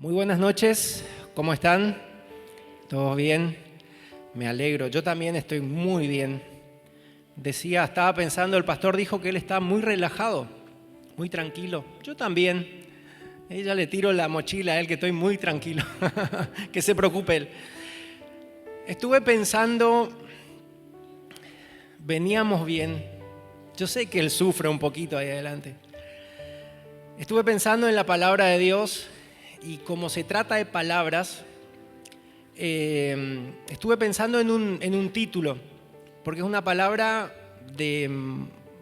Muy buenas noches, ¿cómo están? ¿Todos bien? Me alegro, yo también estoy muy bien. Estaba pensando, el pastor dijo que él está muy relajado, muy tranquilo. Yo también. Ella le tiro la mochila a él que estoy muy tranquilo, que se preocupe él. Estuve pensando, veníamos bien. Yo sé que él sufre un poquito ahí adelante. Estuve pensando en la palabra de Dios y como se trata de palabras, estuve pensando en un título, porque es una palabra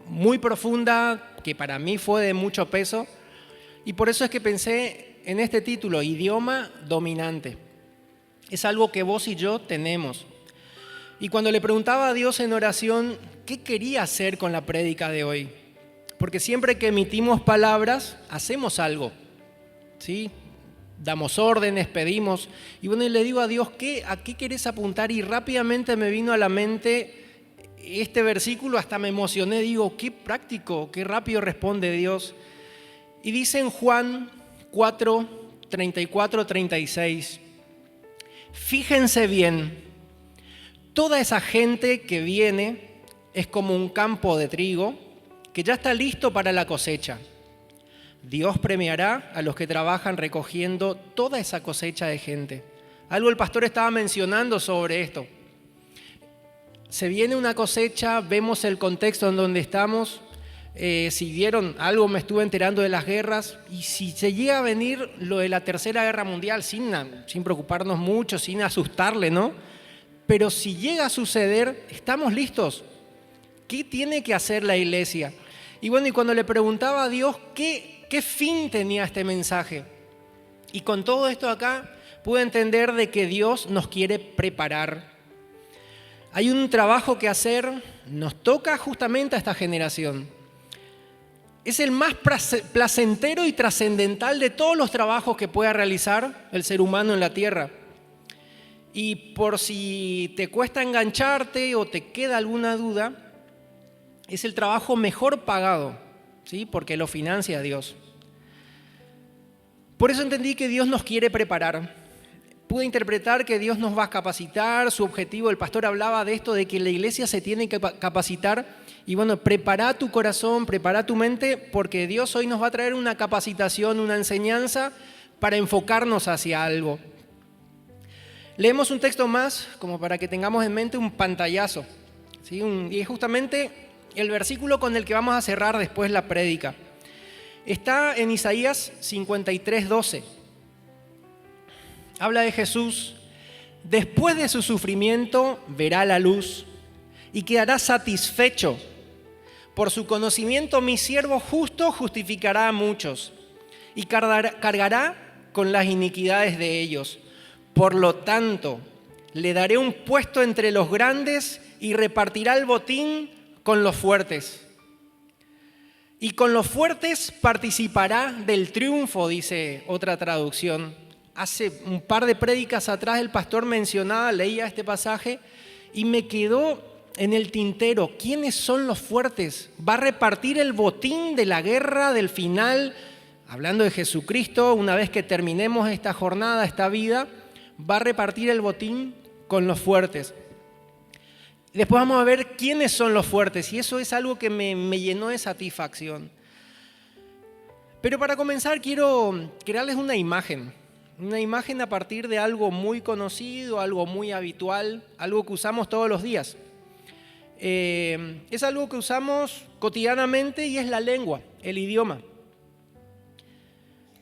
muy profunda que para mí fue de mucho peso y por eso es que pensé en este título, idioma dominante. Es algo que vos y yo tenemos. Y cuando le preguntaba a Dios en oración, ¿qué quería hacer con la prédica de hoy? Porque siempre que emitimos palabras, hacemos algo, ¿sí? Damos órdenes, pedimos. Y bueno, y le digo a Dios, ¿a qué querés apuntar? Y rápidamente me vino a la mente este versículo, hasta me emocioné. Digo, qué práctico, qué rápido responde Dios. Y dice en Juan 4, 34, 36, fíjense bien, toda esa gente que viene es como un campo de trigo que ya está listo para la cosecha. Dios premiará a los que trabajan recogiendo toda esa cosecha de gente. Algo el pastor estaba mencionando sobre esto. Se viene una cosecha, vemos el contexto en donde estamos. Si vieron algo, me estuve enterando de las guerras. Y si se llega a venir lo de la Tercera Guerra Mundial, sin preocuparnos mucho, sin asustarle, ¿no? Pero si llega a suceder, estamos listos. ¿Qué tiene que hacer la iglesia? Y bueno, y cuando le preguntaba a Dios ¿qué fin tenía este mensaje? Y con todo esto acá pude entender de que Dios nos quiere preparar. Hay un trabajo que hacer, nos toca justamente a esta generación. Es el más placentero y trascendental de todos los trabajos que pueda realizar el ser humano en la tierra. Y por si te cuesta engancharte o te queda alguna duda, es el trabajo mejor pagado, ¿sí? Porque lo financia Dios. Por eso entendí que Dios nos quiere preparar. Pude interpretar que Dios nos va a capacitar, su objetivo, el pastor hablaba de esto, de que la iglesia se tiene que capacitar. Y bueno, prepara tu corazón, prepara tu mente, porque Dios hoy nos va a traer una capacitación, una enseñanza para enfocarnos hacia algo. Leemos un texto más, como para que tengamos en mente un pantallazo, ¿sí? Y es justamente el versículo con el que vamos a cerrar después la prédica. Está en Isaías 53, 12. Habla de Jesús. Después de su sufrimiento verá la luz y quedará satisfecho. Por su conocimiento mi siervo justo justificará a muchos y cargará con las iniquidades de ellos. Por lo tanto, le daré un puesto entre los grandes y repartirá el botín con los fuertes. Y con los fuertes participará del triunfo, dice otra traducción. Hace un par de prédicas atrás el pastor leía este pasaje y me quedó en el tintero. ¿Quiénes son los fuertes? Va a repartir el botín de la guerra del final, hablando de Jesucristo, una vez que terminemos esta jornada, esta vida, va a repartir el botín con los fuertes. Después vamos a ver quiénes son los fuertes y eso es algo que me llenó de satisfacción. Pero para comenzar quiero crearles una imagen a partir de algo muy conocido, algo muy habitual, algo que usamos todos los días. Es algo que usamos cotidianamente y es la lengua, el idioma.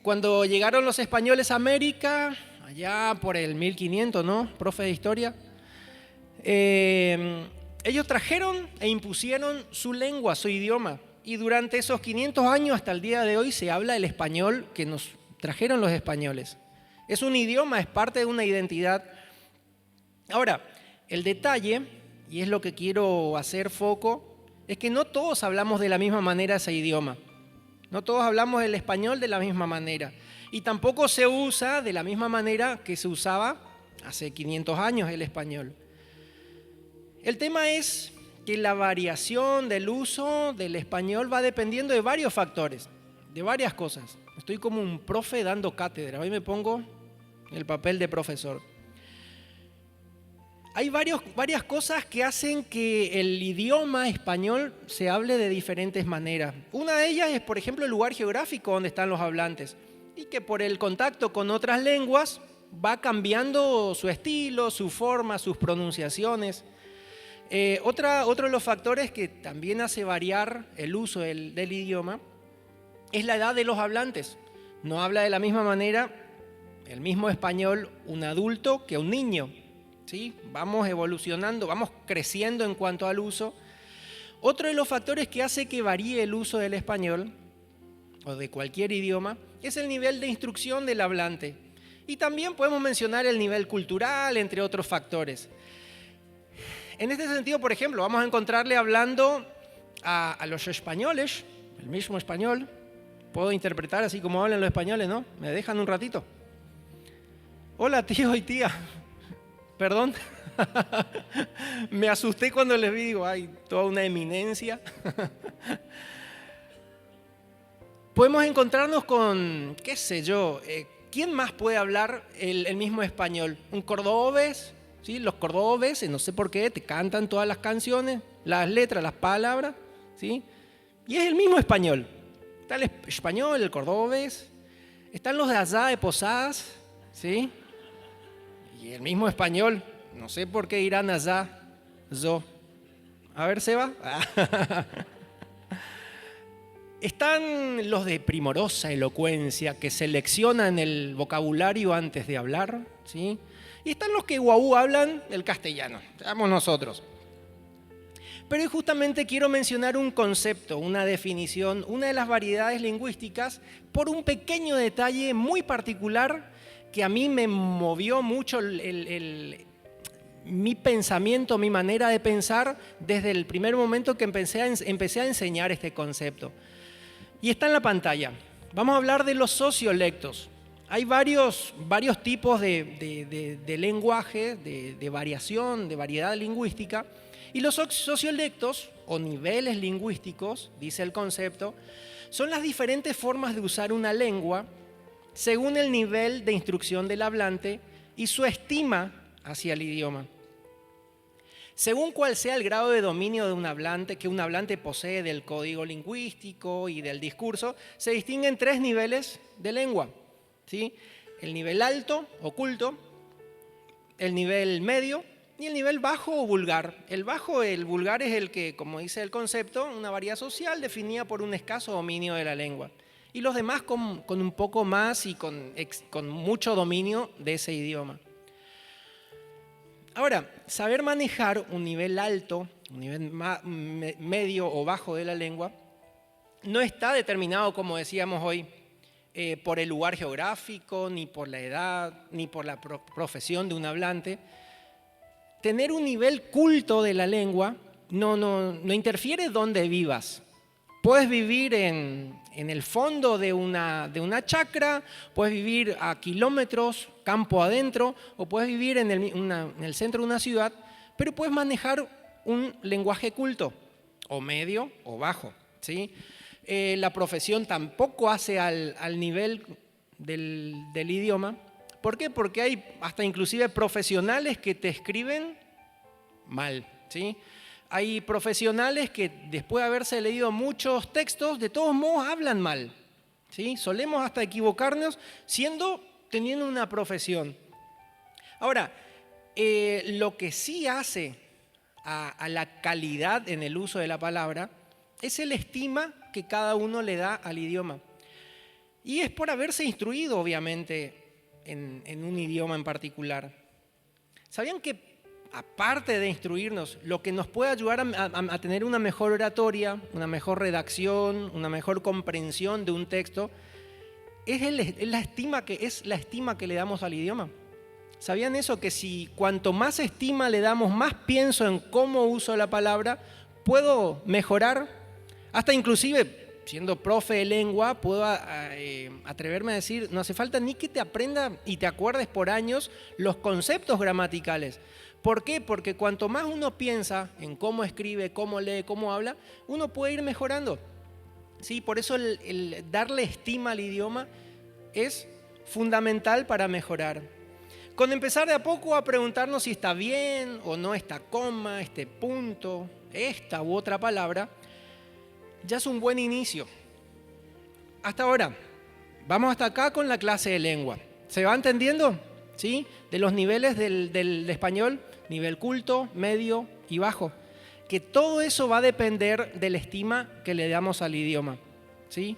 Cuando llegaron los españoles a América, allá por el 1500, ¿no? Profe de historia. Ellos trajeron e impusieron su lengua, su idioma, y durante esos 500 años hasta el día de hoy se habla el español que nos trajeron los españoles. Es un idioma, es parte de una identidad. Ahora, el detalle, y es lo que quiero hacer foco, es que no todos hablamos de la misma manera ese idioma. No todos hablamos el español de la misma manera. Y tampoco se usa de la misma manera que se usaba hace 500 años el español. El tema es que la variación del uso del español va dependiendo de varios factores, de varias cosas. Estoy como un profe dando cátedra. Hoy me pongo el papel de profesor. Hay varias cosas que hacen que el idioma español se hable de diferentes maneras. Una de ellas es, por ejemplo, el lugar geográfico donde están los hablantes y que por el contacto con otras lenguas va cambiando su estilo, su forma, sus pronunciaciones. Otro de los factores que también hace variar el uso del idioma es la edad de los hablantes. No habla de la misma manera el mismo español un adulto que un niño. ¿Sí? Vamos evolucionando, vamos creciendo en cuanto al uso. Otro de los factores que hace que varíe el uso del español o de cualquier idioma es el nivel de instrucción del hablante. Y también podemos mencionar el nivel cultural, entre otros factores. En este sentido, por ejemplo, vamos a encontrarle hablando a los españoles, el mismo español. Puedo interpretar así como hablan los españoles, ¿no? ¿Me dejan un ratito? Hola, tío y tía. Perdón, me asusté cuando les vi, digo, ay, toda una eminencia. Podemos encontrarnos con, qué sé yo, ¿quién más puede hablar el mismo español? ¿Un cordobés? ¿Sí? Los cordobeses, no sé por qué, te cantan todas las canciones, las letras, las palabras, ¿sí? Y es el mismo español. Está el español, el cordobés, están los de allá de Posadas, ¿sí? Y el mismo español, no sé por qué irán allá, yo. A ver, Seba. Están los de primorosa elocuencia que seleccionan el vocabulario antes de hablar, ¿sí? Y están los que guau hablan el castellano, seamos nosotros. Pero justamente quiero mencionar un concepto, una definición, una de las variedades lingüísticas por un pequeño detalle muy particular que a mí me movió mucho mi pensamiento, mi manera de pensar desde el primer momento que empecé a enseñar este concepto. Y está en la pantalla. Vamos a hablar de los sociolectos. Hay varios tipos de lenguaje, de variación, de variedad lingüística. Y los sociolectos, o niveles lingüísticos, dice el concepto, son las diferentes formas de usar una lengua según el nivel de instrucción del hablante y su estima hacia el idioma. Según cuál sea el grado de dominio de un hablante que un hablante posee del código lingüístico y del discurso, se distinguen 3 niveles de lengua, ¿sí? El nivel alto o culto, el nivel medio y el nivel bajo o vulgar. El vulgar es el que, como dice el concepto, una variedad social definida por un escaso dominio de la lengua. Y los demás con un poco más y con mucho dominio de ese idioma. Ahora, saber manejar un nivel alto, un nivel medio o bajo de la lengua, no está determinado, como decíamos hoy, por el lugar geográfico, ni por la edad, ni por la profesión de un hablante. Tener un nivel culto de la lengua no interfiere dónde vivas. Puedes vivir en el fondo de una chacra, puedes vivir a kilómetros, campo adentro, o puedes vivir en el centro de una ciudad, pero puedes manejar un lenguaje culto, o medio o bajo, ¿sí? La profesión tampoco hace al nivel del idioma. ¿Por qué? Porque hay hasta inclusive profesionales que te escriben mal, ¿sí? Hay profesionales que después de haberse leído muchos textos, de todos modos hablan mal, ¿sí? Solemos hasta equivocarnos teniendo una profesión. Ahora, lo que sí hace a la calidad en el uso de la palabra es el estima que cada uno le da al idioma. Y es por haberse instruido, obviamente, en un idioma en particular. ¿Sabían que aparte de instruirnos, lo que nos puede ayudar a tener una mejor oratoria, una mejor redacción, una mejor comprensión de un texto, es la estima que le damos al idioma? ¿Sabían eso? Que si cuanto más estima le damos, más pienso en cómo uso la palabra, puedo mejorar. Hasta inclusive, siendo profe de lengua, puedo atreverme a decir, no hace falta ni que te aprenda y te acuerdes por años los conceptos gramaticales. ¿Por qué? Porque cuanto más uno piensa en cómo escribe, cómo lee, cómo habla, uno puede ir mejorando. ¿sí? Por eso el darle estima al idioma es fundamental para mejorar. Con empezar de a poco a preguntarnos si está bien o no esta coma, este punto, esta u otra palabra, ya es un buen inicio. Hasta ahora, vamos hasta acá con la clase de lengua. ¿Se va entendiendo? ¿Sí? De los niveles del español, nivel culto, medio y bajo. Que todo eso va a depender de la estima que le damos al idioma. ¿Sí?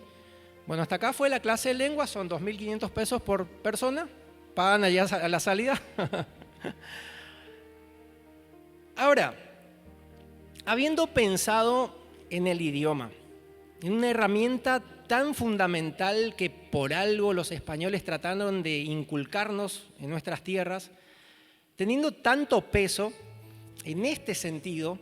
Bueno, hasta acá fue la clase de lengua, son 2.500 pesos por persona. Pagan allá a la salida. Ahora, habiendo pensado en el idioma, en una herramienta tan fundamental que por algo los españoles trataron de inculcarnos en nuestras tierras, teniendo tanto peso, en este sentido,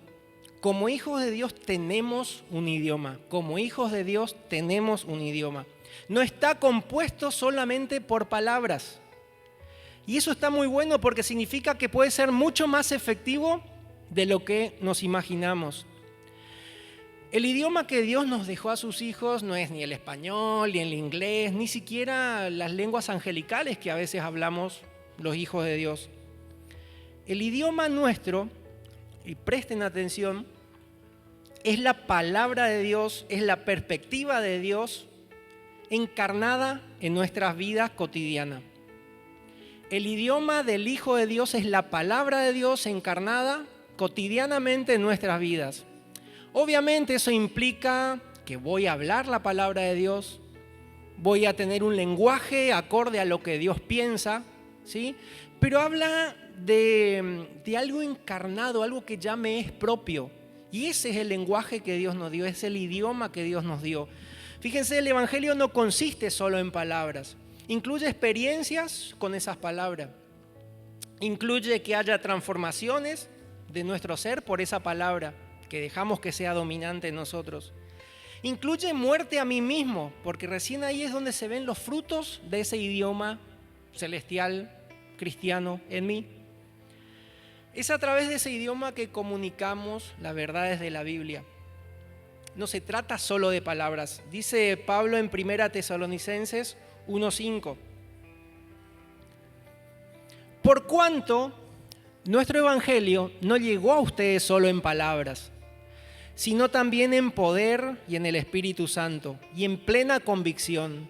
como hijos de Dios tenemos un idioma. Como hijos de Dios tenemos un idioma. No está compuesto solamente por palabras. Y eso está muy bueno porque significa que puede ser mucho más efectivo de lo que nos imaginamos. El idioma que Dios nos dejó a sus hijos no es ni el español, ni el inglés, ni siquiera las lenguas angelicales que a veces hablamos los hijos de Dios. El idioma nuestro, y presten atención, es la palabra de Dios, es la perspectiva de Dios encarnada en nuestras vidas cotidianas. El idioma del Hijo de Dios es la palabra de Dios encarnada cotidianamente en nuestras vidas. Obviamente eso implica que voy a hablar la palabra de Dios, voy a tener un lenguaje acorde a lo que Dios piensa, ¿sí? Pero habla de algo encarnado, algo que ya me es propio. Y ese es el lenguaje que Dios nos dio, es el idioma que Dios nos dio. Fíjense, el Evangelio no consiste solo en palabras. Incluye experiencias con esas palabras. Incluye que haya transformaciones de nuestro ser por esa palabra, que dejamos que sea dominante en nosotros. Incluye muerte a mí mismo, porque recién ahí es donde se ven los frutos de ese idioma celestial, cristiano en mí. Es a través de ese idioma que comunicamos las verdades de la Biblia. No se trata solo de palabras. Dice Pablo en 1 Tesalonicenses 1:5. Por cuanto nuestro evangelio no llegó a ustedes solo en palabras, sino también en poder y en el Espíritu Santo y en plena convicción.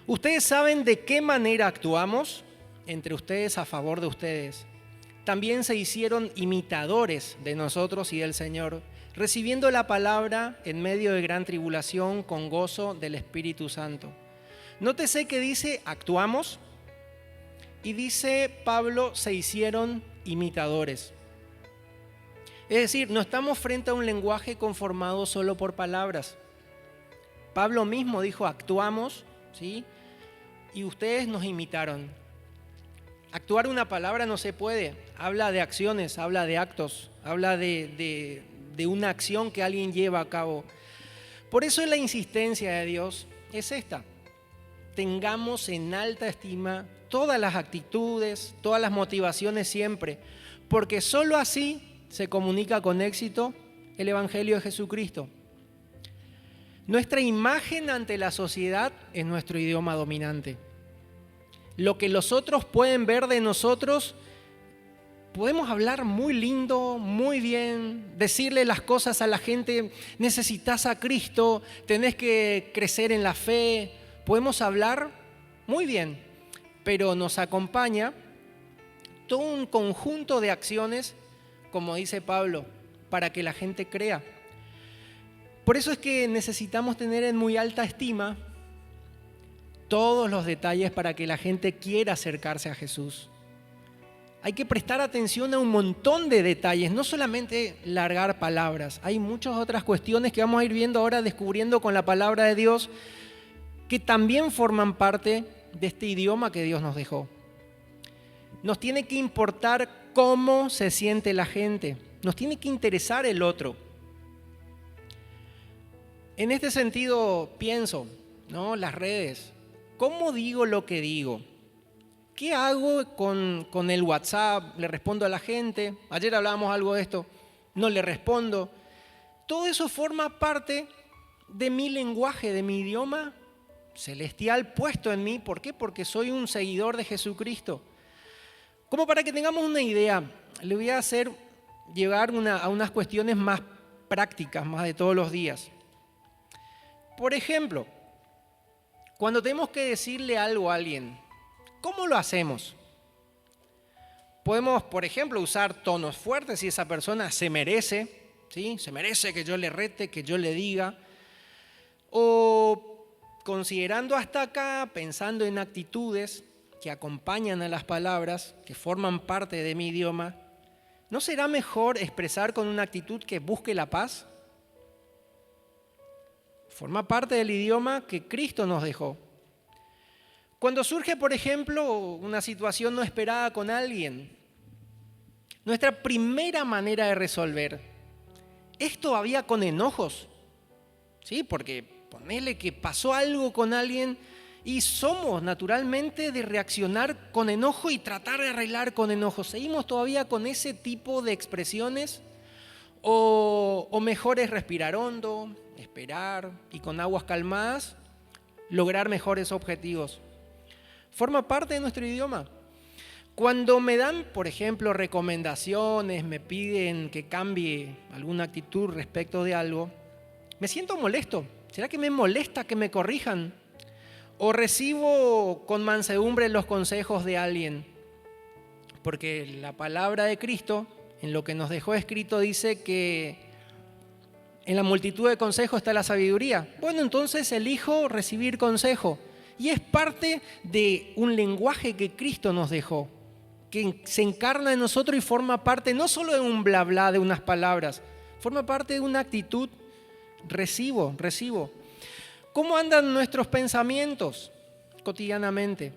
Ustedes saben de qué manera actuamos entre ustedes a favor de ustedes. También se hicieron imitadores de nosotros y del Señor, recibiendo la palabra en medio de gran tribulación con gozo del Espíritu Santo. Nótese que dice actuamos y dice Pablo se hicieron imitadores. Es decir, no estamos frente a un lenguaje conformado solo por palabras. Pablo mismo dijo actuamos, ¿sí? Y ustedes nos imitaron. Actuar una palabra no se puede, habla de acciones, habla de actos, habla de una acción que alguien lleva a cabo. Por eso la insistencia de Dios es esta: tengamos en alta estima todas las actitudes, todas las motivaciones siempre, porque solo así se comunica con éxito el Evangelio de Jesucristo. Nuestra imagen ante la sociedad es nuestro idioma dominante. Lo que los otros pueden ver de nosotros, podemos hablar muy lindo, muy bien, decirle las cosas a la gente, necesitas a Cristo, tenés que crecer en la fe, podemos hablar muy bien, pero nos acompaña todo un conjunto de acciones, como dice Pablo, para que la gente crea. Por eso es que necesitamos tener en muy alta estima todos los detalles para que la gente quiera acercarse a Jesús. Hay que prestar atención a un montón de detalles, no solamente largar palabras. Hay muchas otras cuestiones que vamos a ir viendo ahora, descubriendo con la palabra de Dios, que también forman parte de este idioma que Dios nos dejó. Nos tiene que importar cómo se siente la gente, nos tiene que interesar el otro. En este sentido pienso, ¿no? Las redes. ¿Cómo digo lo que digo? ¿Qué hago con el WhatsApp? ¿Le respondo a la gente? Ayer hablábamos algo de esto. No le respondo. Todo eso forma parte de mi lenguaje, de mi idioma celestial puesto en mí. ¿Por qué? Porque soy un seguidor de Jesucristo. Como para que tengamos una idea, le voy a hacer llegar a unas cuestiones más prácticas, más de todos los días. Por ejemplo, cuando tenemos que decirle algo a alguien, ¿cómo lo hacemos? Podemos, por ejemplo, usar tonos fuertes si esa persona se merece, ¿sí? Se merece que yo le rete, que yo le diga. O considerando hasta acá, pensando en actitudes que acompañan a las palabras, que forman parte de mi idioma, ¿no será mejor expresar con una actitud que busque la paz? Forma parte del idioma que Cristo nos dejó. Cuando surge, por ejemplo, una situación no esperada con alguien, nuestra primera manera de resolver es todavía con enojos, ¿sí? Porque ponele que pasó algo con alguien y somos naturalmente de reaccionar con enojo y tratar de arreglar con enojo. ¿Seguimos todavía con ese tipo de expresiones? ¿O mejor es respirar hondo, esperar y con aguas calmadas lograr mejores objetivos? Forma parte de nuestro idioma. Cuando me dan, por ejemplo, recomendaciones, me piden que cambie alguna actitud respecto de algo, me siento molesto. ¿Será que me molesta que me corrijan? ¿O recibo con mansedumbre los consejos de alguien? Porque la palabra de Cristo, en lo que nos dejó escrito, dice que en la multitud de consejos está la sabiduría. Bueno, entonces elijo recibir consejo. Y es parte de un lenguaje que Cristo nos dejó, que se encarna en nosotros y forma parte no solo de un bla bla, de unas palabras, forma parte de una actitud. Recibo. ¿Cómo andan nuestros pensamientos cotidianamente?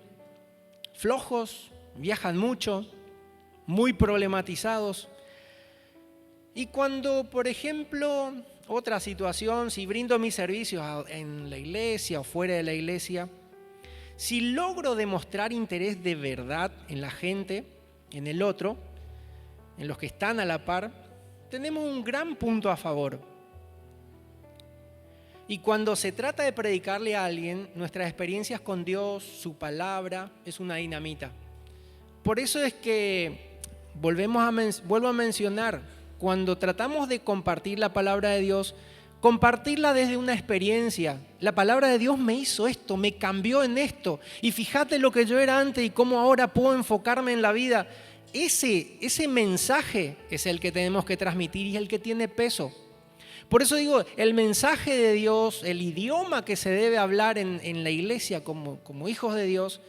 Flojos, viajan mucho, muy problematizados. Y cuando, por ejemplo, otra situación, si brindo mis servicios en la iglesia o fuera de la iglesia, si logro demostrar interés de verdad en la gente, en el otro, en los que están a la par, tenemos un gran punto a favor. Y cuando se trata de predicarle a alguien, nuestras experiencias con Dios, su palabra, es una dinamita. Por eso es que vuelvo a mencionar, cuando tratamos de compartir la palabra de Dios, compartirla desde una experiencia. La palabra de Dios me hizo esto, me cambió en esto. Y fíjate lo que yo era antes y cómo ahora puedo enfocarme en la vida. Ese mensaje es el que tenemos que transmitir y el que tiene peso. Por eso digo, el mensaje de Dios, el idioma que se debe hablar en la iglesia como hijos de Dios,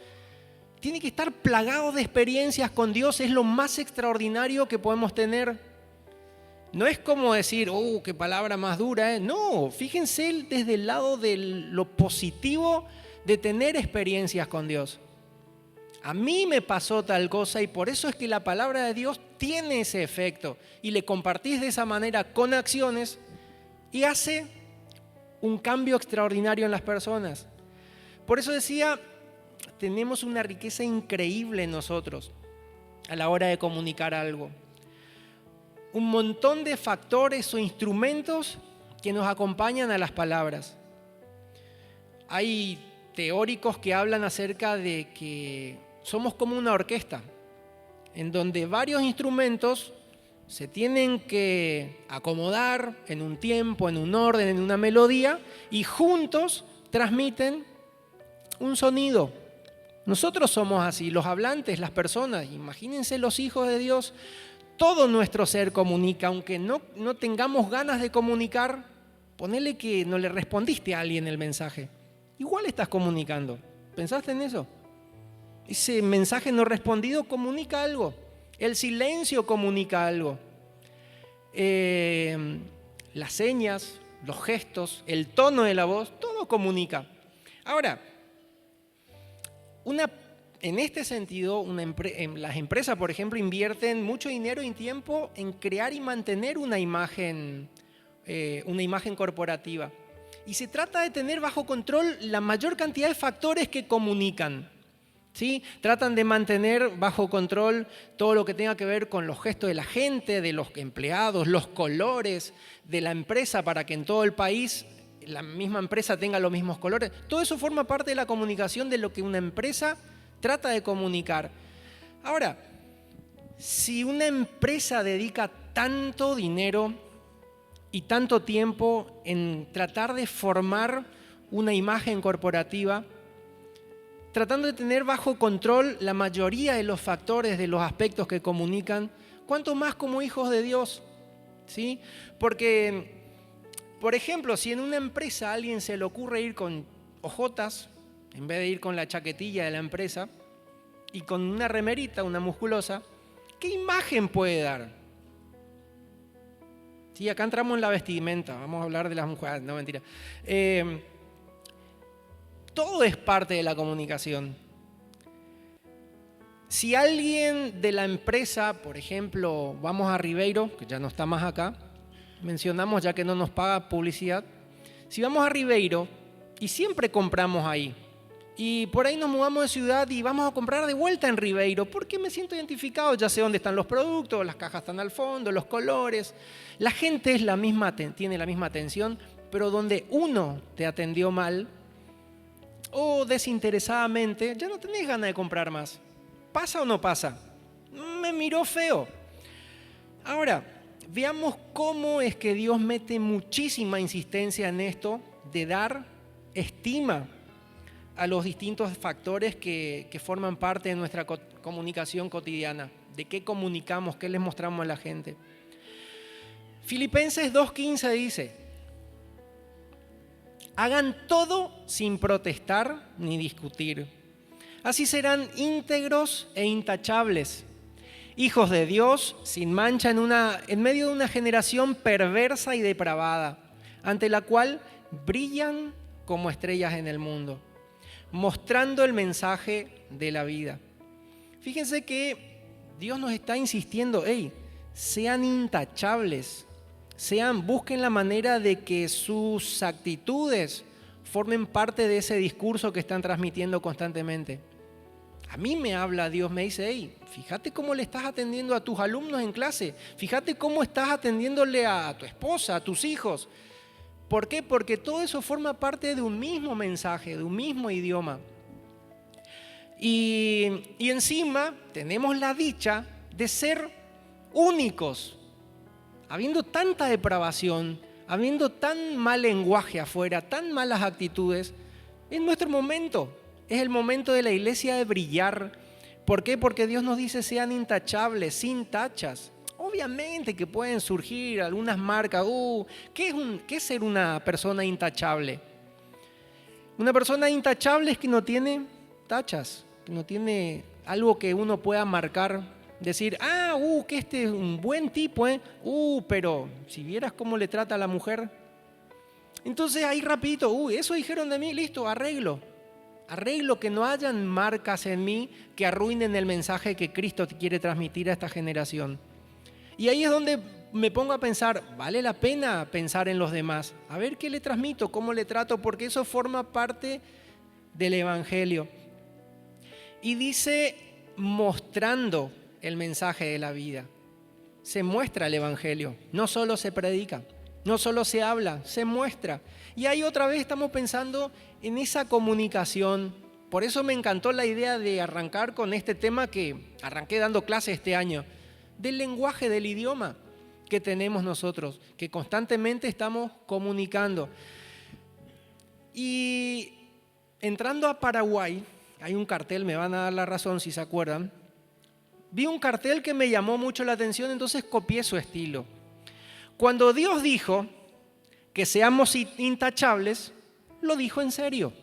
tiene que estar plagado de experiencias con Dios. Es lo más extraordinario que podemos tener. No es como decir, qué palabra más dura. No, fíjense desde el lado de lo positivo de tener experiencias con Dios. A mí me pasó tal cosa y por eso es que la palabra de Dios tiene ese efecto. Y le compartís de esa manera con acciones y hace un cambio extraordinario en las personas. Por eso decía, tenemos una riqueza increíble en nosotros a la hora de comunicar algo. Un montón de factores o instrumentos que nos acompañan a las palabras. Hay teóricos que hablan acerca de que somos como una orquesta, en donde varios instrumentos se tienen que acomodar en un tiempo, en un orden, en una melodía, y juntos transmiten un sonido. Nosotros somos así, los hablantes, las personas, imagínense los hijos de Dios, todo nuestro ser comunica, aunque no tengamos ganas de comunicar, ponele que no le respondiste a alguien el mensaje, igual estás comunicando. ¿Pensaste en eso? Ese mensaje no respondido comunica algo. El silencio comunica algo. Las señas, los gestos, el tono de la voz, todo comunica. Ahora, en este sentido, las empresas, por ejemplo, invierten mucho dinero y tiempo en crear y mantener una imagen corporativa. Y se trata de tener bajo control la mayor cantidad de factores que comunican. ¿Sí? Tratan de mantener bajo control todo lo que tenga que ver con los gestos de la gente, de los empleados, los colores de la empresa, para que en todo el país la misma empresa tenga los mismos colores. Todo eso forma parte de la comunicación, de lo que una empresa trata de comunicar. Ahora, si una empresa dedica tanto dinero y tanto tiempo en tratar de formar una imagen corporativa, tratando de tener bajo control la mayoría de los factores, de los aspectos que comunican, ¿cuánto más como hijos de Dios? ¿Sí? Porque, por ejemplo, si en una empresa a alguien se le ocurre ir con ojotas, en vez de ir con la chaquetilla de la empresa, y con una remerita, una musculosa, ¿qué imagen puede dar? Sí, acá entramos en la vestimenta, vamos a hablar de las mujeres, no, mentira. Todo es parte de la comunicación. Si alguien de la empresa, por ejemplo, vamos a Ribeiro, que ya no está más acá, mencionamos ya que no nos paga publicidad, si vamos a Ribeiro y siempre compramos ahí, y por ahí nos mudamos de ciudad y vamos a comprar de vuelta en Ribeiro, porque me siento identificado, ya sé dónde están los productos, las cajas están al fondo, los colores, la gente es tiene la misma atención, pero donde uno te atendió mal o desinteresadamente, ya no tenés ganas de comprar más. ¿Pasa o no pasa? Me miró feo. Ahora, veamos cómo es que Dios mete muchísima insistencia en esto de dar estima a los distintos factores que forman parte de nuestra comunicación cotidiana. ¿De qué comunicamos? ¿Qué les mostramos a la gente? Filipenses 2:15 dice: hagan todo sin protestar ni discutir. Así serán íntegros e intachables, hijos de Dios sin mancha en medio de una generación perversa y depravada, ante la cual brillan como estrellas en el mundo, mostrando el mensaje de la vida. Fíjense que Dios nos está insistiendo, sean intachables, busquen la manera de que sus actitudes formen parte de ese discurso que están transmitiendo constantemente. A mí me habla Dios, me dice, fíjate cómo le estás atendiendo a tus alumnos en clase, fíjate cómo estás atendiéndole a tu esposa, a tus hijos. ¿Por qué? Porque todo eso forma parte de un mismo mensaje, de un mismo idioma. Y encima tenemos la dicha de ser únicos. Habiendo tanta depravación, habiendo tan mal lenguaje afuera, tan malas actitudes, es nuestro momento. Es el momento de la iglesia de brillar. ¿Por qué? Porque Dios nos dice sean intachables, sin tachas. Obviamente que pueden surgir algunas marcas. ¿Qué es ser una persona intachable? Una persona intachable es que no tiene tachas, que no tiene algo que uno pueda marcar. Decir, que este es un buen tipo, pero si vieras cómo le trata a la mujer. Entonces ahí rapidito, eso dijeron de mí, listo, arreglo que no hayan marcas en mí que arruinen el mensaje que Cristo quiere transmitir a esta generación. Y ahí es donde me pongo a pensar, ¿vale la pena pensar en los demás? A ver qué le transmito, cómo le trato, porque eso forma parte del Evangelio. Y dice, mostrando el mensaje de la vida. Se muestra el Evangelio, no solo se predica, no solo se habla, se muestra. Y ahí otra vez estamos pensando en esa comunicación. Por eso me encantó la idea de arrancar con este tema que arranqué dando clase este año, del lenguaje, del idioma que tenemos nosotros, que constantemente estamos comunicando. Y entrando a Paraguay, hay un cartel, me van a dar la razón si se acuerdan, vi un cartel que me llamó mucho la atención, entonces copié su estilo. Cuando Dios dijo que seamos intachables, lo dijo en serio.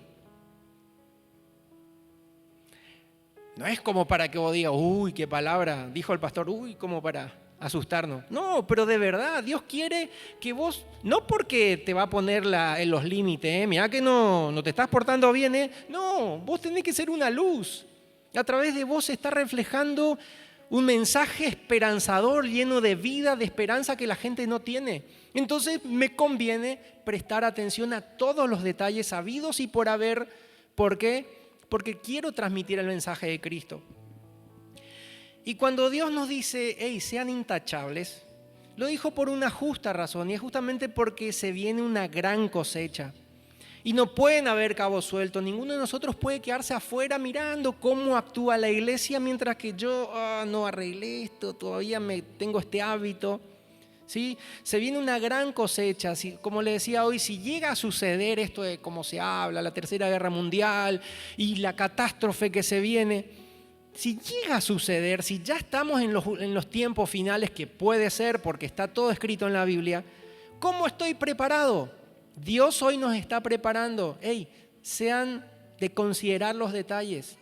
No es como para que vos digas, qué palabra, dijo el pastor, como para asustarnos. No, pero de verdad, Dios quiere que vos, no porque te va a poner en los límites, mirá que no te estás portando bien, no, vos tenés que ser una luz. A través de vos se está reflejando un mensaje esperanzador, lleno de vida, de esperanza que la gente no tiene. Entonces me conviene prestar atención a todos los detalles habidos y por haber. ¿Por qué? Porque quiero transmitir el mensaje de Cristo. Y cuando Dios nos dice, sean intachables, Lo dijo por una justa razón, y es justamente porque se viene una gran cosecha. Y no pueden haber cabos sueltos. Ninguno de nosotros puede quedarse afuera mirando cómo actúa la iglesia mientras que yo no arreglé esto, todavía tengo este hábito. ¿Sí? Se viene una gran cosecha. Como le decía hoy, si llega a suceder esto de cómo se habla, la Tercera Guerra Mundial y la catástrofe que se viene, si llega a suceder, si ya estamos en los tiempos finales, que puede ser porque está todo escrito en la Biblia, ¿cómo estoy preparado? Dios hoy nos está preparando. Sean de considerar los detalles.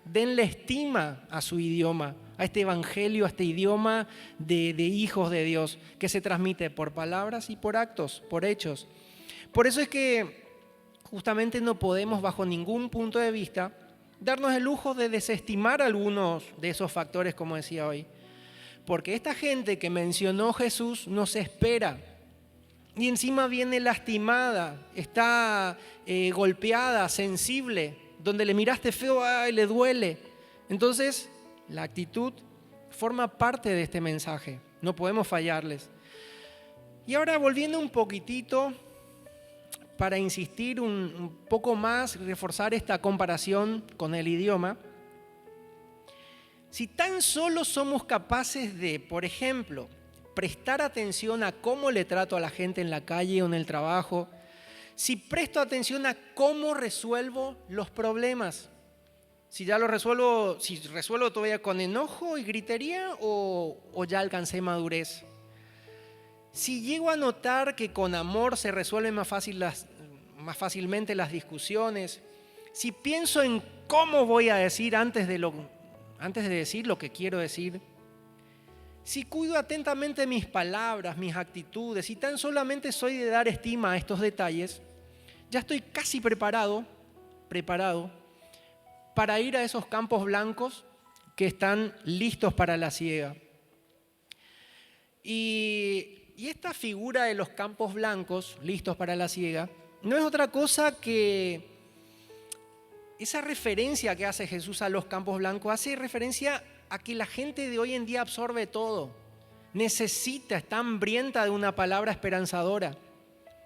Denle estima a su idioma, a este evangelio, a este idioma de hijos de Dios, que se transmite por palabras y por actos, por hechos. Por eso es que justamente no podemos, bajo ningún punto de vista, darnos el lujo de desestimar algunos de esos factores, como decía hoy. Porque esta gente que mencionó Jesús nos espera. Y encima viene lastimada, está golpeada, sensible, donde le miraste feo, le duele. Entonces, la actitud forma parte de este mensaje, no podemos fallarles. Y ahora volviendo un poquitito, para insistir un poco más, reforzar esta comparación con el idioma, si tan solo somos capaces de, por ejemplo, prestar atención a cómo le trato a la gente en la calle o en el trabajo, si presto atención a cómo resuelvo los problemas, si resuelvo todavía con enojo y gritería o ya alcancé madurez. Si llego a notar que con amor se resuelven más fácilmente las discusiones, si pienso en cómo voy a decir antes de decir lo que quiero decir, si cuido atentamente mis palabras, mis actitudes, y tan solamente soy de dar estima a estos detalles, ya estoy casi preparado para ir a esos campos blancos que están listos para la siega. Y esta figura de los campos blancos listos para la siega no es otra cosa que esa referencia que hace Jesús a los campos blancos, hace referencia a que la gente de hoy en día absorbe todo, está hambrienta de una palabra esperanzadora.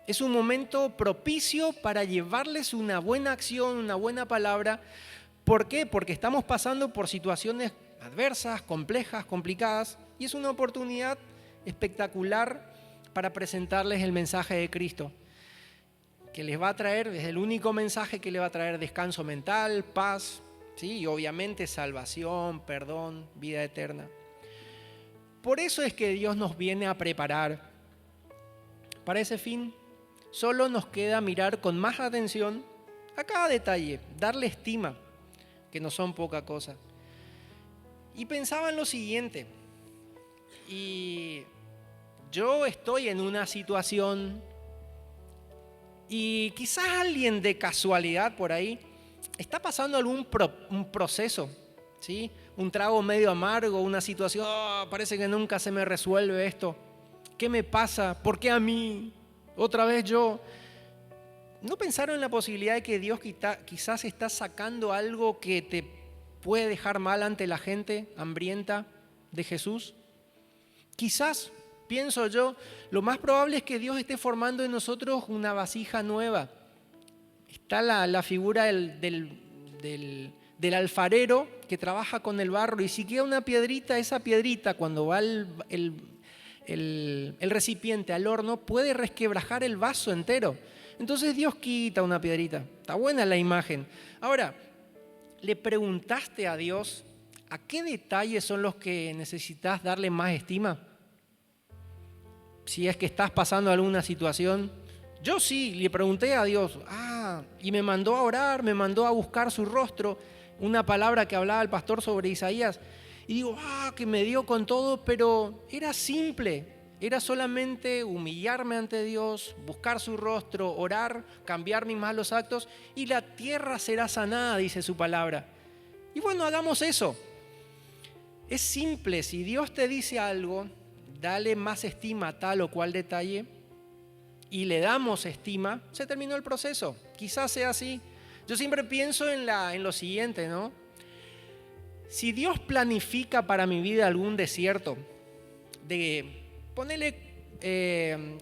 Es un momento propicio para llevarles una buena acción, una buena palabra. ¿Por qué? Porque estamos pasando por situaciones adversas, complejas, complicadas, y es una oportunidad espectacular para presentarles el mensaje de Cristo, que les va a traer, es el único mensaje que les va a traer descanso mental, paz, ¿sí? Y obviamente salvación, perdón, vida eterna. Por eso es que Dios nos viene a preparar para ese fin. Solo nos queda mirar con más atención a cada detalle, darle estima, que no son poca cosa. Y pensaba en lo siguiente, y yo estoy en una situación y quizás alguien de casualidad por ahí está pasando un proceso, ¿sí? Un trago medio amargo, una situación, parece que nunca se me resuelve esto. ¿Qué me pasa? ¿Por qué a mí? ¿Otra vez yo? ¿No pensaron en la posibilidad de que Dios quizás está sacando algo que te puede dejar mal ante la gente hambrienta de Jesús? Quizás, pienso yo, lo más probable es que Dios esté formando en nosotros una vasija nueva. Está la figura del alfarero que trabaja con el barro, y si queda una piedrita, esa piedrita cuando va el recipiente al horno puede resquebrajar el vaso entero. Entonces Dios quita una piedrita. Está buena la imagen. Ahora, ¿le preguntaste a Dios a qué detalles son los que necesitas darle más estima? Si es que estás pasando alguna situación. Yo sí, le pregunté a Dios, y me mandó a orar, me mandó a buscar su rostro, una palabra que hablaba el pastor sobre Isaías. Y digo, que me dio con todo, pero era simple. Era solamente humillarme ante Dios, buscar su rostro, orar, cambiar mis malos actos, y la tierra será sanada, dice su palabra. Y bueno, hagamos eso. Es simple, si Dios te dice algo, dale más estima a tal o cual detalle, y le damos estima, se terminó el proceso. Quizás sea así. Yo siempre pienso en lo siguiente, ¿no? Si Dios planifica para mi vida algún desierto de ponele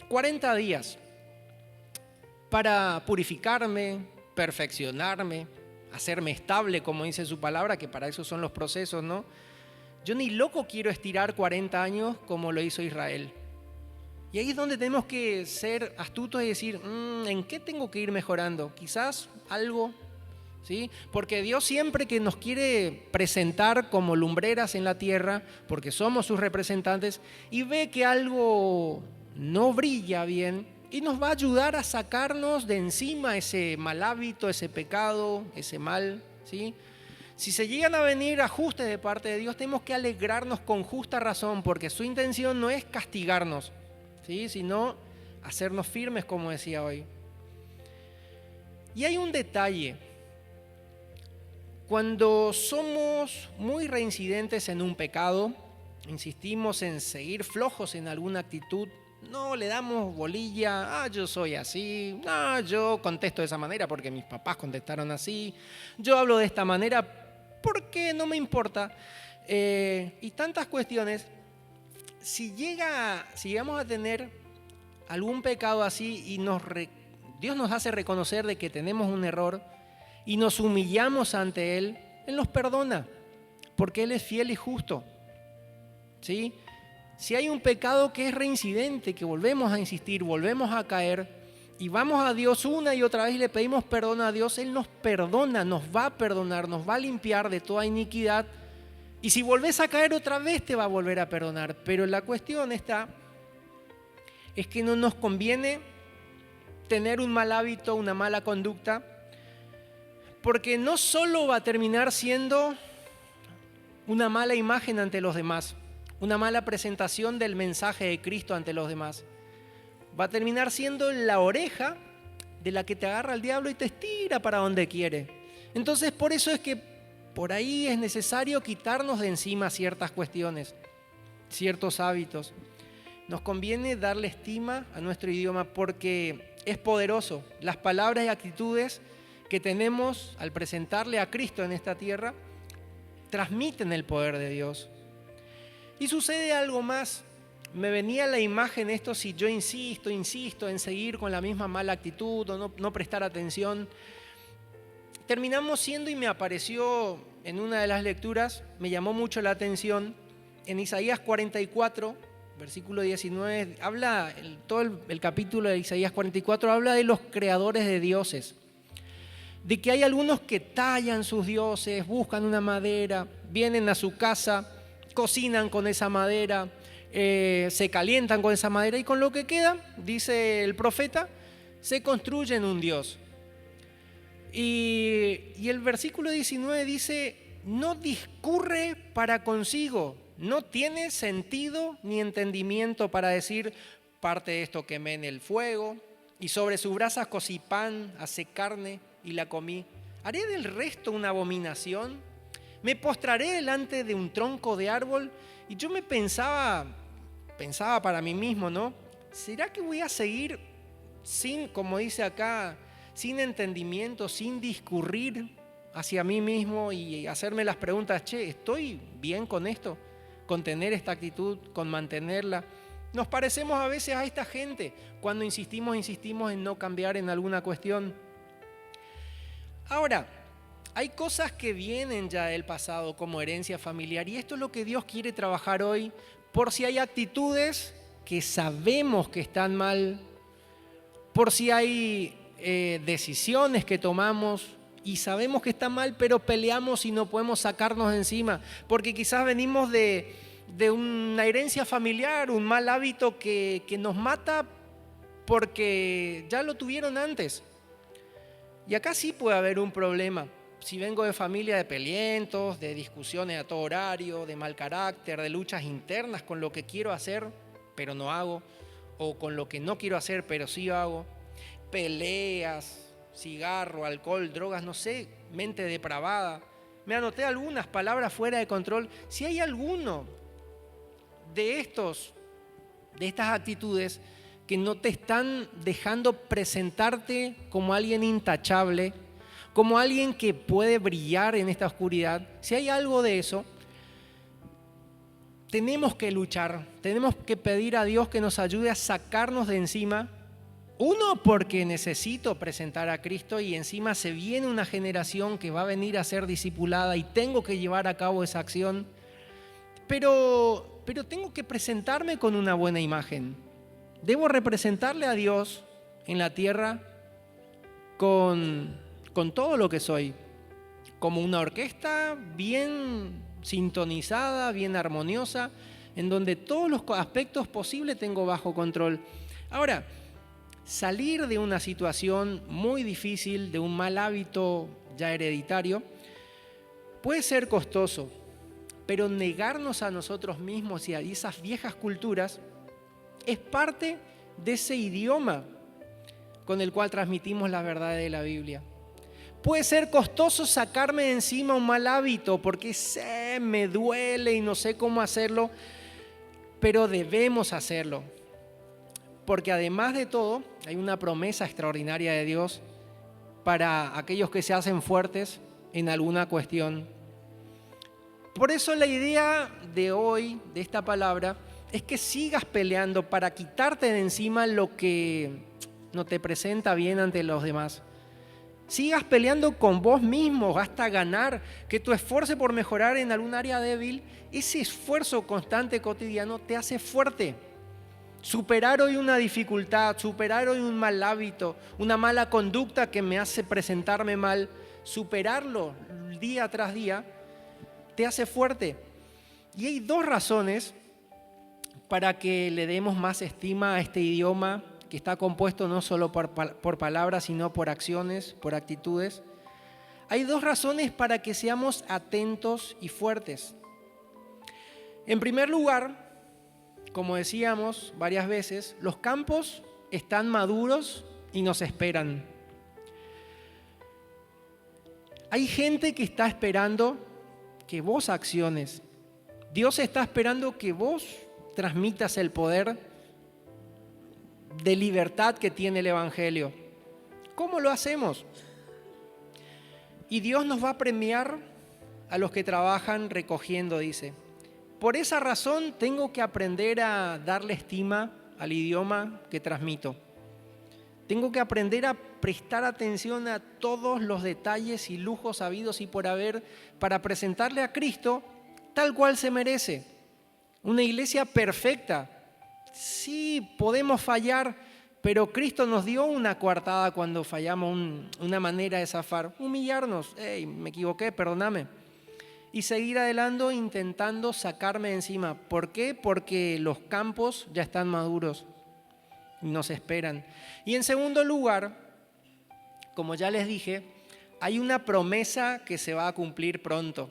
40 días para purificarme, perfeccionarme, hacerme estable, como dice su palabra, que para eso son los procesos, ¿no? Yo ni loco quiero estirar 40 años como lo hizo Israel. Y ahí es donde tenemos que ser astutos y decir, ¿en qué tengo que ir mejorando? Quizás algo, ¿sí? Porque Dios siempre que nos quiere presentar como lumbreras en la tierra, porque somos sus representantes, y ve que algo no brilla bien, y nos va a ayudar a sacarnos de encima ese mal hábito, ese pecado, ese mal, ¿sí? Si se llegan a venir ajustes de parte de Dios, tenemos que alegrarnos con justa razón, porque su intención no es castigarnos, ¿sí? Sino hacernos firmes, como decía hoy. Y hay un detalle. Cuando somos muy reincidentes en un pecado, insistimos en seguir flojos en alguna actitud, no le damos bolilla, yo soy así, yo contesto de esa manera porque mis papás contestaron así, yo hablo de esta manera porque no me importa, y tantas cuestiones. Si llegamos a tener algún pecado así y Dios nos hace reconocer de que tenemos un error y nos humillamos ante Él, Él nos perdona, porque Él es fiel y justo, ¿sí? Si hay un pecado que es reincidente, que volvemos a insistir, volvemos a caer y vamos a Dios una y otra vez y le pedimos perdón a Dios, Él nos perdona, nos va a perdonar, nos va a limpiar de toda iniquidad. Y si volvés a caer otra vez te va a volver a perdonar. Pero la cuestión es que no nos conviene tener un mal hábito, una mala conducta, porque no solo va a terminar siendo una mala imagen ante los demás, una mala presentación del mensaje de Cristo ante los demás. Va a terminar siendo la oreja de la que te agarra el diablo y te estira para donde quiere. Entonces, por eso es que por ahí es necesario quitarnos de encima ciertas cuestiones, ciertos hábitos. Nos conviene darle estima a nuestro idioma porque es poderoso. Las palabras y actitudes que tenemos al presentarle a Cristo en esta tierra transmiten el poder de Dios. Y sucede algo más. Me venía la imagen esto, si yo insisto en seguir con la misma mala actitud o no prestar atención. Terminamos siendo, y me apareció en una de las lecturas, me llamó mucho la atención, en Isaías 44, versículo 19, todo el capítulo de Isaías 44 habla de los creadores de dioses. De que hay algunos que tallan sus dioses, buscan una madera, vienen a su casa, cocinan con esa madera, se calientan con esa madera y con lo que queda, dice el profeta, se construyen un dios. Y el versículo 19 dice, no discurre para consigo, no tiene sentido ni entendimiento para decir, parte de esto quemé en el fuego, y sobre sus brasas cocí pan, asé carne y la comí. ¿Haré del resto una abominación? ¿Me postraré delante de un tronco de árbol? Y yo pensaba para mí mismo, ¿no? ¿Será que voy a seguir sin, como dice acá, sin entendimiento, sin discurrir hacia mí mismo y hacerme las preguntas, ¿estoy bien con esto? Con tener esta actitud, con mantenerla. Nos parecemos a veces a esta gente cuando insistimos en no cambiar en alguna cuestión. Ahora, hay cosas que vienen ya del pasado como herencia familiar y esto es lo que Dios quiere trabajar hoy por si hay actitudes que sabemos que están mal, por si hay decisiones que tomamos y sabemos que están mal, pero peleamos y no podemos sacarnos de encima, porque quizás venimos de una herencia familiar, un mal hábito que nos mata porque ya lo tuvieron antes. Y acá sí puede haber un problema. Si vengo de familia de pelientos, de discusiones a todo horario, de mal carácter, de luchas internas con lo que quiero hacer, pero no hago, o con lo que no quiero hacer, pero sí hago, peleas, cigarro, alcohol, drogas, no sé, mente depravada. Me anoté algunas palabras fuera de control. Si hay alguno de estas actitudes que no te están dejando presentarte como alguien intachable, como alguien que puede brillar en esta oscuridad, si hay algo de eso, tenemos que luchar, tenemos que pedir a Dios que nos ayude a sacarnos de encima. Uno, porque necesito presentar a Cristo y encima se viene una generación que va a venir a ser discipulada y tengo que llevar a cabo esa acción. Pero tengo que presentarme con una buena imagen. Debo representarle a Dios en la tierra con todo lo que soy, como una orquesta bien sintonizada, bien armoniosa, en donde todos los aspectos posibles tengo bajo control. Ahora, salir de una situación muy difícil, de un mal hábito ya hereditario, puede ser costoso, pero negarnos a nosotros mismos y a esas viejas culturas es parte de ese idioma con el cual transmitimos la verdad de la Biblia. Puede ser costoso sacarme de encima un mal hábito porque me duele y no sé cómo hacerlo, pero debemos hacerlo. Porque además de todo, hay una promesa extraordinaria de Dios para aquellos que se hacen fuertes en alguna cuestión. Por eso la idea de hoy, de esta palabra, es que sigas peleando para quitarte de encima lo que no te presenta bien ante los demás. Sigas peleando con vos mismo hasta ganar, que tu esfuerzo por mejorar en algún área débil, ese esfuerzo constante cotidiano te hace fuerte. Superar hoy una dificultad, superar hoy un mal hábito, una mala conducta que me hace presentarme mal, superarlo día tras día, te hace fuerte. Y hay dos razones para que le demos más estima a este idioma que está compuesto no solo por palabras, sino por acciones, por actitudes. Hay dos razones para que seamos atentos y fuertes. En primer lugar, como decíamos varias veces, los campos están maduros y nos esperan. Hay gente que está esperando que vos acciones. Dios está esperando que vos transmitas el poder de libertad que tiene el Evangelio. ¿Cómo lo hacemos? Y Dios nos va a premiar a los que trabajan recogiendo, dice. Por esa razón tengo que aprender a darle estima al idioma que transmito. Tengo que aprender a prestar atención a todos los detalles y lujos habidos y por haber para presentarle a Cristo tal cual se merece. Una iglesia perfecta. Sí, podemos fallar, pero Cristo nos dio una coartada cuando fallamos, una manera de zafar. Humillarnos. Hey, me equivoqué, perdóname. Y seguir adelante intentando sacarme de encima. ¿Por qué? Porque los campos ya están maduros y nos esperan. Y en segundo lugar, como ya les dije, hay una promesa que se va a cumplir pronto.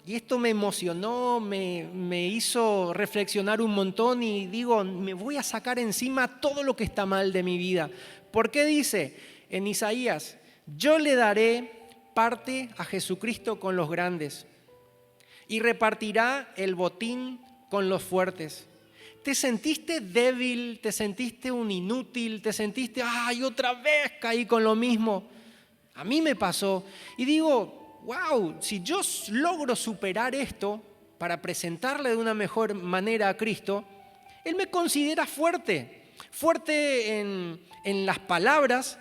Y esto me emocionó, me hizo reflexionar un montón y digo, me voy a sacar encima todo lo que está mal de mi vida. ¿Por qué dice en Isaías? Yo le daré parte a Jesucristo con los grandes y repartirá el botín con los fuertes. ¿Te sentiste débil? ¿Te sentiste un inútil? ¿Te sentiste, ay, otra vez caí con lo mismo? A mí me pasó. Y digo, wow, si yo logro superar esto para presentarle de una mejor manera a Cristo, Él me considera fuerte. Fuerte en las palabras,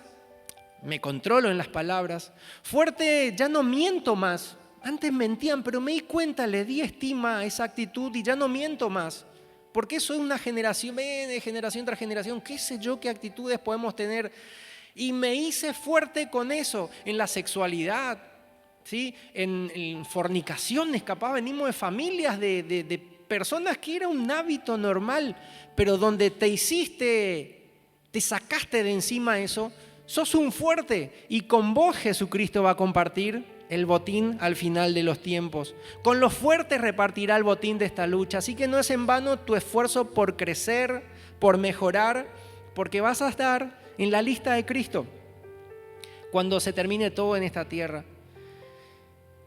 me controlo en las palabras. Fuerte, ya no miento más. Antes mentían, pero me di cuenta, le di estima a esa actitud y ya no miento más. Porque soy una generación, de generación tras generación, qué sé yo qué actitudes podemos tener. Y me hice fuerte con eso, en la sexualidad, ¿sí? En fornicaciones, capaz venimos de familias de personas que era un hábito normal, pero donde te sacaste de encima eso, sos un fuerte y con vos Jesucristo va a compartir el botín al final de los tiempos. Con los fuertes repartirá el botín de esta lucha. Así que no es en vano tu esfuerzo por crecer, por mejorar, porque vas a estar en la lista de Cristo cuando se termine todo en esta tierra.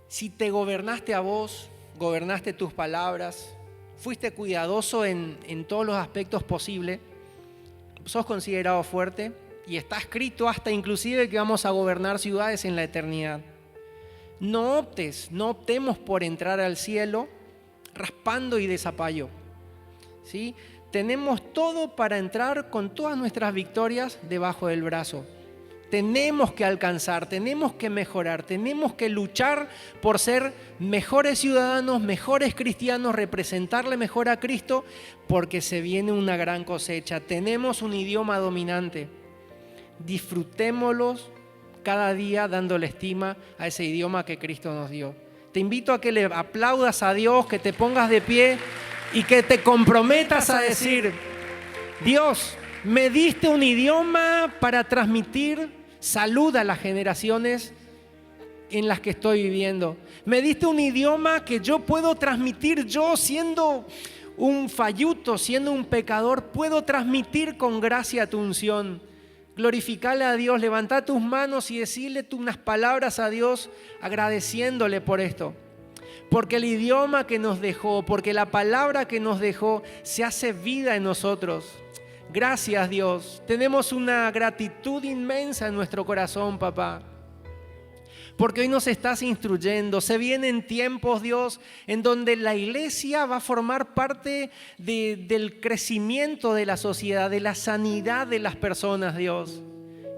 Si te gobernaste a vos, gobernaste tus palabras, fuiste cuidadoso en todos los aspectos posibles, sos considerado fuerte y está escrito hasta inclusive que vamos a gobernar ciudades en la eternidad. No optemos por entrar al cielo raspando y de zapallo. ¿Sí? Tenemos todo para entrar con todas nuestras victorias debajo del brazo. Tenemos que alcanzar, tenemos que mejorar, tenemos que luchar por ser mejores ciudadanos, mejores cristianos, representarle mejor a Cristo, porque se viene una gran cosecha. Tenemos un idioma dominante. Disfrutémoslos cada día dándole estima a ese idioma que Cristo nos dio. Te invito a que le aplaudas a Dios, que te pongas de pie y que te comprometas a decir: Dios, me diste un idioma para transmitir salud a las generaciones en las que estoy viviendo. Me diste un idioma que yo puedo transmitir, yo siendo un falluto, siendo un pecador, puedo transmitir con gracia tu unción. Glorificale a Dios, levanta tus manos y decirle unas palabras a Dios agradeciéndole por esto. Porque el idioma que nos dejó, porque la palabra que nos dejó se hace vida en nosotros. Gracias, Dios. Tenemos una gratitud inmensa en nuestro corazón, papá. Porque hoy nos estás instruyendo. Se vienen tiempos, Dios, en donde la iglesia va a formar parte del crecimiento de la sociedad, de la sanidad de las personas, Dios.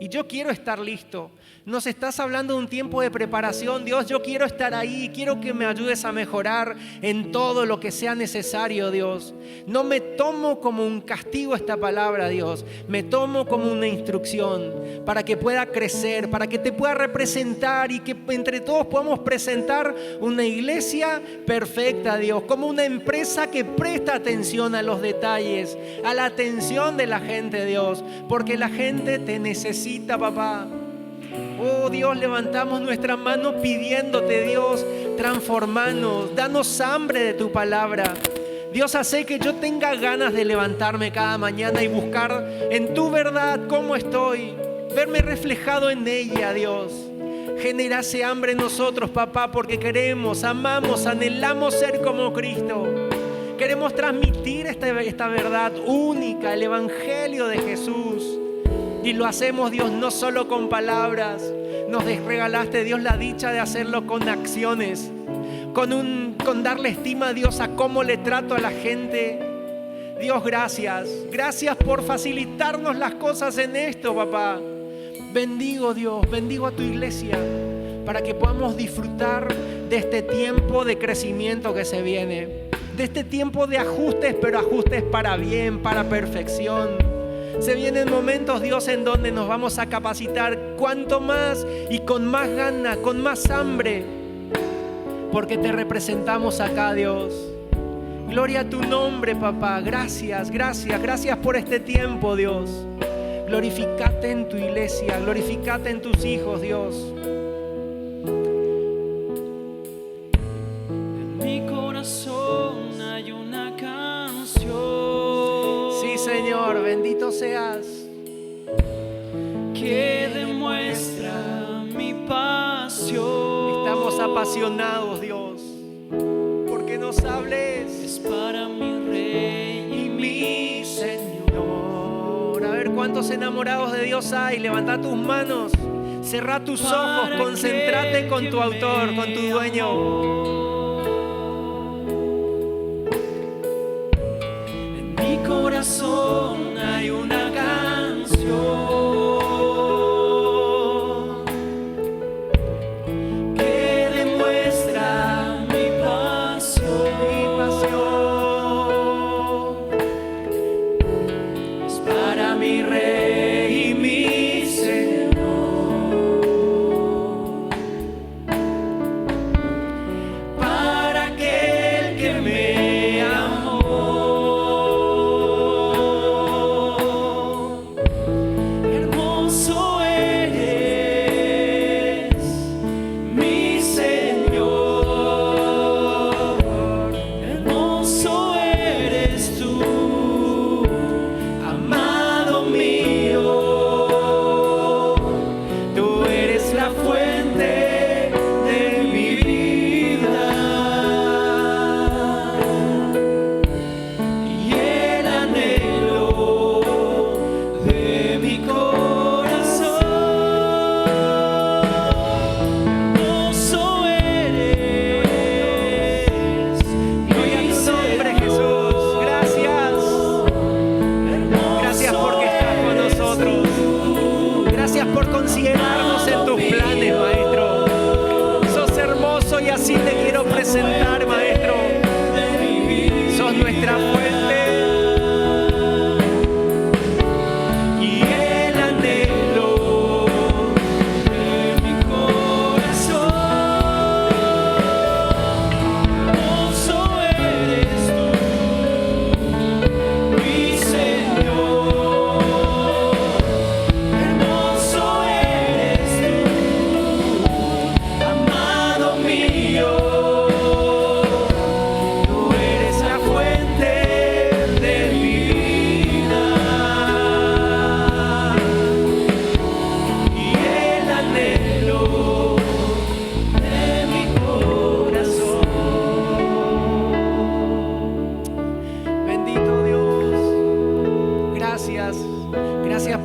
Y yo quiero estar listo. Nos estás hablando de un tiempo de preparación, Dios. Yo quiero estar ahí, quiero que me ayudes a mejorar en todo lo que sea necesario, Dios. No me tomo como un castigo esta palabra, Dios. Me tomo como una instrucción para que pueda crecer, para que te pueda representar y que entre todos podamos presentar una iglesia perfecta, Dios. Como una empresa que presta atención a los detalles, a la atención de la gente, Dios. Porque la gente te necesita, papá. Oh Dios, levantamos nuestras manos pidiéndote, Dios, transformanos, danos hambre de tu palabra. Dios, hace que yo tenga ganas de levantarme cada mañana y buscar en tu verdad cómo estoy, verme reflejado en ella, Dios. Genera ese hambre en nosotros, papá, porque queremos, amamos, anhelamos ser como Cristo. Queremos transmitir esta verdad única, el Evangelio de Jesús. Y lo hacemos, Dios, no solo con palabras. Nos regalaste, Dios, la dicha de hacerlo con acciones, con darle estima a Dios a cómo le trato a la gente. Dios, gracias. Gracias por facilitarnos las cosas en esto, papá. Bendigo, Dios, bendigo a tu iglesia para que podamos disfrutar de este tiempo de crecimiento que se viene, de este tiempo de ajustes, pero ajustes para bien, para perfección. Se vienen momentos, Dios, en donde nos vamos a capacitar cuanto más y con más ganas, con más hambre, porque te representamos acá, Dios. Gloria a tu nombre, papá. Gracias, gracias, gracias por este tiempo, Dios. Glorificate en tu iglesia, glorificate en tus hijos, Dios. En mi corazón hay una canción. Sí, Señor, bendito seas. Que demuestra mi pasión. Estamos apasionados, Dios, porque nos hables. Es para mi Rey y mi Señor. A ver cuántos enamorados de Dios hay. Levanta tus manos, cerrá tus ojos, concéntrate con tu autor, con tu dueño. En mi corazón hay una canción que demuestra mi pasión. Es para mi Rey y mi Señor. ciegarnos en tus planes, Maestro. Sos hermoso y así te quiero presentar, Maestro. Sos nuestra fuente.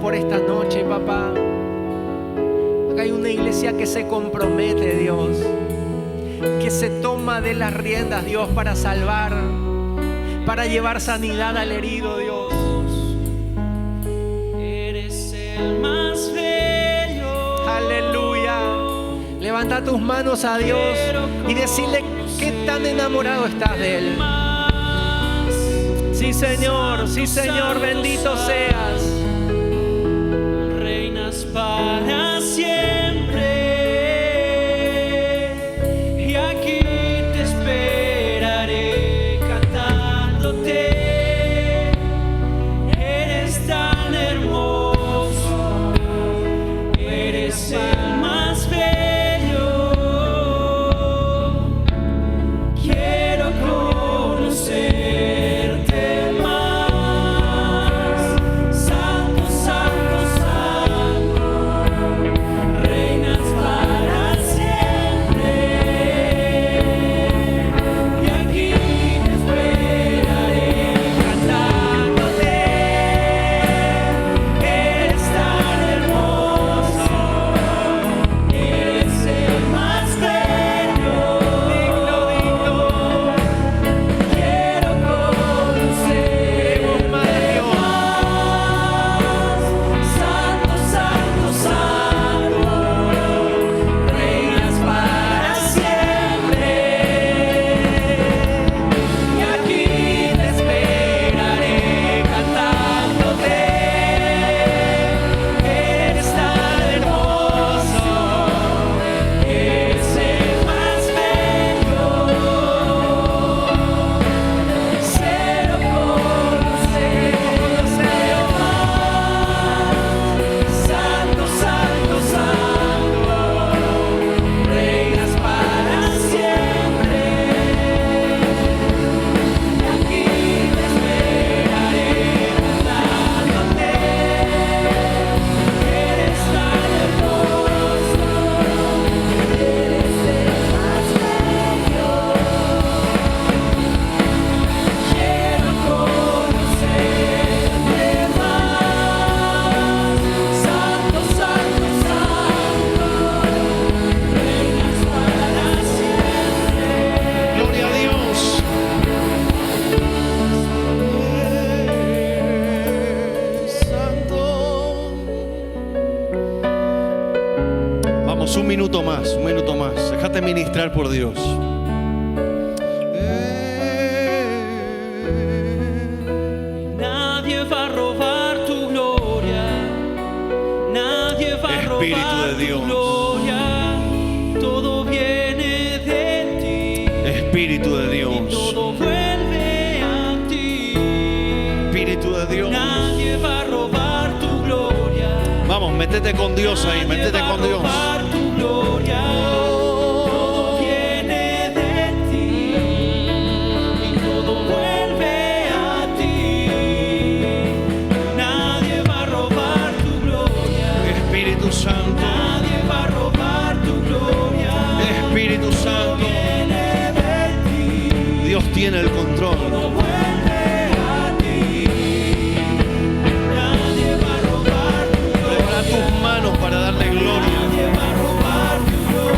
Por esta noche, papá. Acá hay una iglesia que se compromete, Dios, que se toma de las riendas, Dios, para salvar, para llevar sanidad al herido, Dios. Eres el más bello. Aleluya. Levanta tus manos a Dios y decirle qué tan enamorado estás de Él. Sí, Señor, bendito seas. Para siempre, y aquí te esperaré cantándote. Eres tan hermoso, eres el más bello. Quiero conocerte más, santo, santo, santo. Un minuto más. Déjate ministrar por Dios. Nadie va a robar tu gloria. Nadie va a robar tu gloria. Todo viene de ti. Espíritu de Dios. Y todo vuelve a ti. Espíritu de Dios. Nadie va a robar tu gloria. Vamos, métete con Dios ahí, métete con Dios. Gloria, todo viene de ti y todo vuelve a ti. Nadie va a robar tu gloria. Espíritu Santo. Nadie va a robar tu gloria. Espíritu Santo. Todo viene de ti. Dios tiene el control. Todo vuelve a ti. Nadie va a robar tu gloria. Levanta tus manos para darle gloria. Nadie va a robar tu gloria.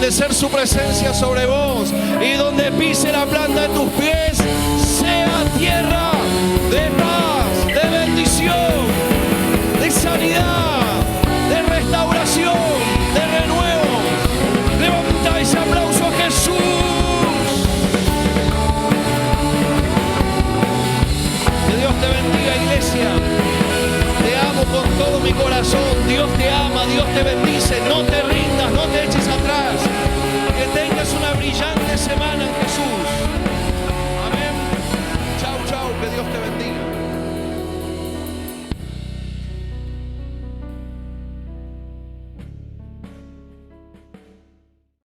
establecer su presencia sobre vos. Y donde pise la planta de tus pies, sea tierra de paz, de bendición, de sanidad, de restauración, de renuevo. Levanta ese aplauso a Jesús. Que Dios te bendiga, iglesia. Te amo con todo mi corazón. Dios te ama, Dios te bendice. No te rindas, no te eches